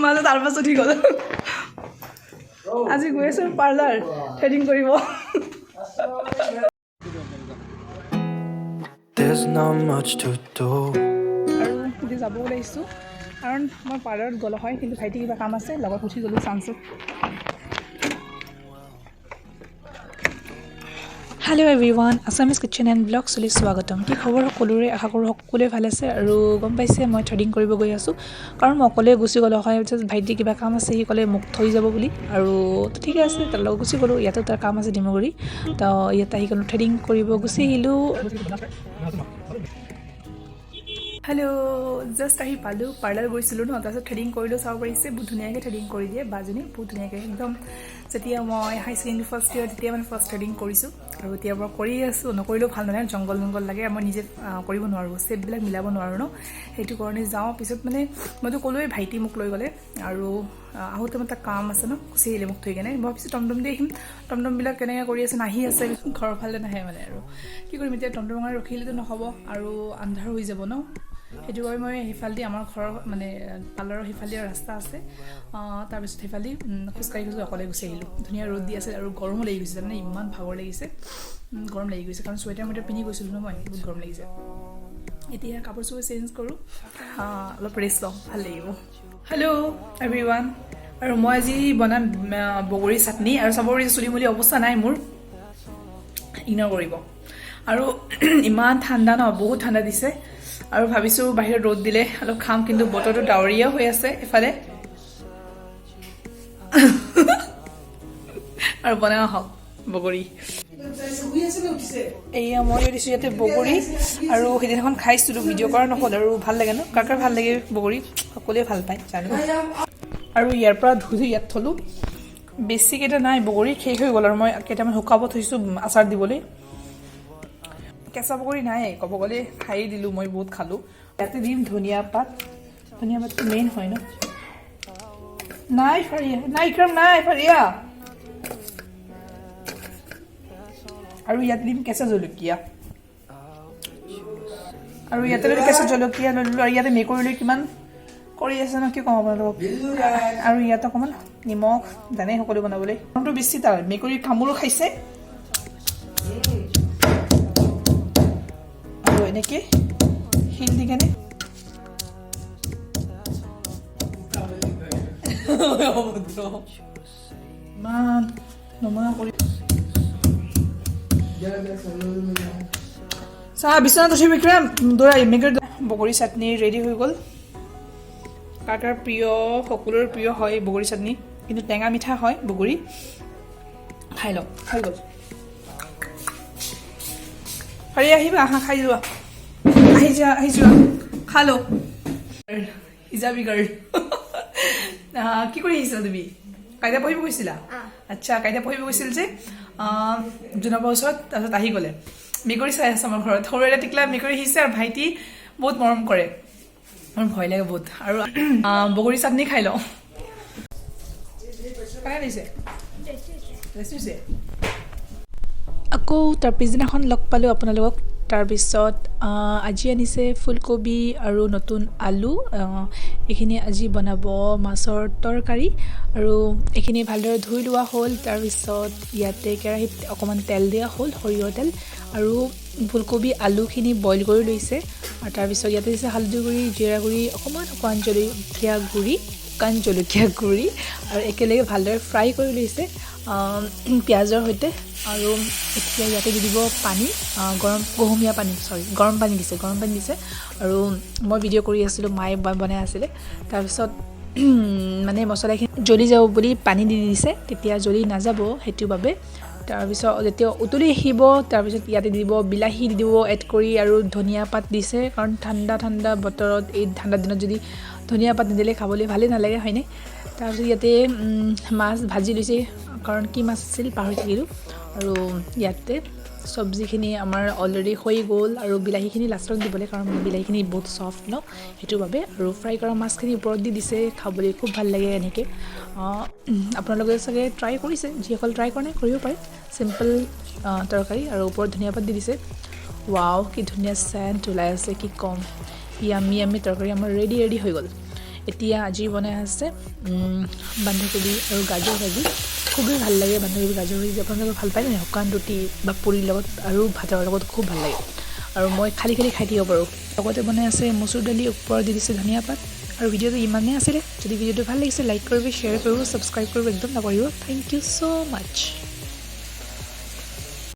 মানে তাৰ পাছত ঠিক হ'ল আজি গৈ আছোঁ পাৰ্লাৰ থ্ৰেডিং কৰিব There's not much to do. আৰু এতিয়া যাব ওলাইছোঁ কাৰণ মই পাৰ্লাৰত গ'লো হয় কিন্তু ভাইটি কিবা কাম আছে লগত উঠি গ'লোঁ চান্সত hello' everyone Assamese kitchen and blog চলি স্বাগতম কি খবৰ সকলোৰে আশা কৰোঁ সকলোৱে ভাল আছে আৰু গম পাইছে মই থ্ৰেডিং কৰিব গৈ আছোঁ কাৰণ মই অকলে গুচি গ'লোঁ হয় ভাইটি কিবা কাম আছে সি ক'লে মোক থৈ যাব বুলি আৰু ঠিকে আছে তাৰ লগত গুচি গ'লোঁ ইয়াতো তাৰ কাম আছে ডিমগুৰি তো ইয়াত আহি গ'লোঁ থ্ৰেডিং কৰিব গুচি আহিলোঁ হেল্ল' জাষ্ট আহি পালোঁ পাৰ্লাৰ গৈছিলোঁ ন তাৰপিছত থ্ৰেডিং কৰিলোঁ চাব পাৰিছে বহুত ধুনীয়াকৈ থ্ৰেডিং কৰি দিয়ে বাজনী বহুত ধুনীয়াকৈ একদম যেতিয়া মই হাই ছেকেণ্ডেৰী ফাৰ্ষ্ট ইয়েৰ তেতিয়া মানে ফাৰ্ষ্ট থ্ৰেডিং কৰিছোঁ আৰু এতিয়াৰ পৰা কৰি আছোঁ নকৰিলেও ভাল নহয় জংঘল লাগে মই নিজে কৰিব নোৱাৰোঁ ষ্টেপবিলাক মিলাব নোৱাৰোঁ ন সেইটো কাৰণে যাওঁ পিছত মানে মইতো ক'লোৱেই ভাইটি মোক লৈ গ'লে আৰু আহোঁতে মানে তাৰ কাম আছে ন গুচি আহিলে মোক থৈ কেনে মই ভাবিছোঁ টমটম দি আহিম টমটমবিলাক কেনেকৈ কৰি আছে নাহি আছে ঘৰৰ ফালে নাহে মানে আৰু কি কৰিম এতিয়া টমটম কাৰণে ৰখিলেতো নহ'ব আৰু আন্ধাৰ হৈ যাব ন সেইটো বাবে মই সেইফালেদি আমাৰ ঘৰৰ মানে পাৰ্লাৰৰ সেইফালে ৰাস্তা আছে তাৰপিছত সেইফালে খোজকাঢ়ি অকলে গুচি আহিলোঁ ধুনীয়া ৰ'দ দি আছে আৰু গৰমো লাগি গৈছে মানে ইমান ভাগৰ লাগিছে গৰম লাগি গৈছে কাৰণ চুৱেটাৰ মুৱেটাৰ পিন্ধি গৈছিলোঁ ন মই বহুত গৰম লাগিছে এতিয়া কাপোৰ চাপোৰ চেঞ্জ কৰোঁ অলপ ৰেষ্ট লওঁ ভাল লাগিব হেল্ল' এভৰিৱান আৰু মই আজি বনাম বগৰী চাটনি আৰু চাব পাৰিছোঁ চুলি মুলি অৱস্থা নাই মোৰ ইগনৰ কৰিব আৰু ইমান ঠাণ্ডা ন বহুত ঠাণ্ডা দিছে আৰু ভাবিছোঁ বাহিৰত ৰ'দ দিলে অলপ খাম কিন্তু বতৰটো ডাৱৰীয়া হৈ আছে এফালে আৰু বনাই হওক বগৰী এয়া মই দিছোঁ ইয়াতে বগৰী আৰু সেইদিনাখন খাইছিলোঁ ভিডিঅ' কৰা নহ'ল আৰু ভাল লাগে ন কাৰ ভাল লাগে বগৰী সকলোৱে ভাল পায় জানো আৰু ইয়াৰ পৰা ধুই ইয়াত থলোঁ বেছিকেইটা নাই বগৰী শেষ হৈ গ'ল আৰু মই কেইটামান শুকাব থৈছোঁ আচাৰ দিবলৈ কেঁচা বগৰী নাই ক'ব গ'লে খাই দিলোঁ মই বহুত খালোঁ ইয়াতে দিম ধনিয়া পাতটো মেইন হয় ন নাই ফাৰিয়া নাই ইকৰাম নাই ফাৰিয়া আৰু ইয়াতে দিম কেঁচা জলকীয়া আৰু ইয়াতে কেঁচা জলকীয়া লৈ ল'লোঁ আৰু ইয়াতে মেকুৰীলৈ কিমান কৰি আছে ন কি ক'ম আপোনালোকক আৰু ইয়াত অকণমান নিমখ জানেই সকলো বনাবলৈ মনটো বেছি তাৰ মেকুৰী কামোৰো খাইছে আৰু এনেকৈ শিল দি কেনে ইমান নমুনা কৰি চাহ বিচনাত উঠি বিক্ৰম দৌৰাই মেকুৰী বগৰী চাটনি ৰেডি হৈ গ'ল কাৰ প্ৰিয় সকলোৰে প্ৰিয় হয় বগৰী চাটনি কিন্তু টেঙা মিঠা হয় বগৰী খাই লওঁ হৈ গ'ল পাৰি আহিবা খাই যোৱা আহি যোৱা খালো হিজাবি গাৰ্ল কি কৰি আহিছিলা তুমি কাইদা পঢ়িব গৈছিলা আচ্ছা কাইদা পঢ়িব গৈছিল যে জোনাবৰ ওচৰত তাৰপিছত আহি গ'লে মেকুৰী চাই আছে আমাৰ ঘৰত সৰু এটা টিকলা মেকুৰী আহিছে আৰু ভাইটি বহুত মৰম কৰে মোৰ ভয় লাগে বহুত আৰু বগৰী চাটনি খাই লওঁ আকৌ তাৰ পিছদিনাখন লগ পালোঁ আপোনালোকক তাৰপিছত আজি আনিছে ফুলকবি আৰু নতুন আলু এইখিনি আজি বনাব মাছৰ তৰকাৰী আৰু এইখিনি ভালদৰে ধুই লোৱা হ'ল তাৰপিছত ইয়াতে কেৰাহীত অকণমান তেল দিয়া হ'ল সৰিয়হ তেল আৰু ফুলকবি আলুখিনি বইল কৰি লৈছে আৰু তাৰপিছত ইয়াতে দিছে হালধি গুড়ি জিৰা গুড়ি অকণমান শুকান জলকীয়া গুড়ি আৰু একেলগে ভালদৰে ফ্ৰাই কৰি লৈছে পিঁয়াজৰ সৈতে আৰু এতিয়া ইয়াতে দি দিব পানী গৰম পানী দিছে আৰু মই ভিডিঅ' কৰি আছিলোঁ মায়ে বনাই আছিলে তাৰপিছত মানে মছলাখিনি জ্বলি যাব বুলি পানী দি দিছে তেতিয়া জ্বলি নাযাব সেইটো বাবে তাৰপিছত যেতিয়া উতলি আহিব তাৰপিছত ইয়াতে দিব বিলাহী দি দিব এড কৰি আৰু ধনিয়া পাত দিছে কাৰণ ঠাণ্ডা বতৰত এই ঠাণ্ডা দিনত যদি ধনিয়া পাত নিদিলে খাবলৈ ভালেই নালাগে হয়নে তাৰপিছত ইয়াতে মাছ ভাজি লৈছে কাৰণ কি মাছ আছিল পাহৰি থাকিলোঁ আৰু ইয়াতে চব্জিখিনি আমাৰ অলৰেডি হৈ গ'ল আৰু বিলাহীখিনি লাষ্টত দিবলৈ কাৰণ বিলাহীখিনি বহুত চফ্ট ন সেইটো বাবে আৰু ফ্ৰাই কৰা মাছখিনি ওপৰত দি দিছে খাবলৈ খুব ভাল লাগে এনেকৈ আপোনালোকে চাগে ট্ৰাই কৰিছে যিসকল ট্ৰাই কৰা নাই কৰিব পাৰে চিম্পল তৰকাৰী আৰু ওপৰত ধনিয়া পাত দি দিছে ৱাও কি ধুনীয়া চেণ্ট ওলাই আছে কি ক'ম ইয়ামি তৰকাৰী আমাৰ ৰেডি হৈ গ'ল এতিয়া আজি বনাই আছে বন্ধাকবি আৰু গাজৰ ভাজি খুবেই ভাল লাগে বন্ধাকবি গাজৰ ভাজি আপোনালোকে ভাল পায় নে শুকান ৰুটি বা পুৰিৰ লগত আৰু ভাতৰ লগত খুব ভাল লাগে আৰু মই খালি খাই থাকিব পাৰোঁ লগতে বনাই আছে মচুৰ দালি ওপৰত দি দিছে ধনিয়া পাত আৰু ভিডিঅ'টো ইমানেই আছিলে যদি ভিডিঅ'টো ভাল লাগিছে লাইক কৰিব শ্বেয়াৰ কৰিব ছাবস্ক্ৰাইব কৰিব একদম নকৰিব থেংক ইউ so much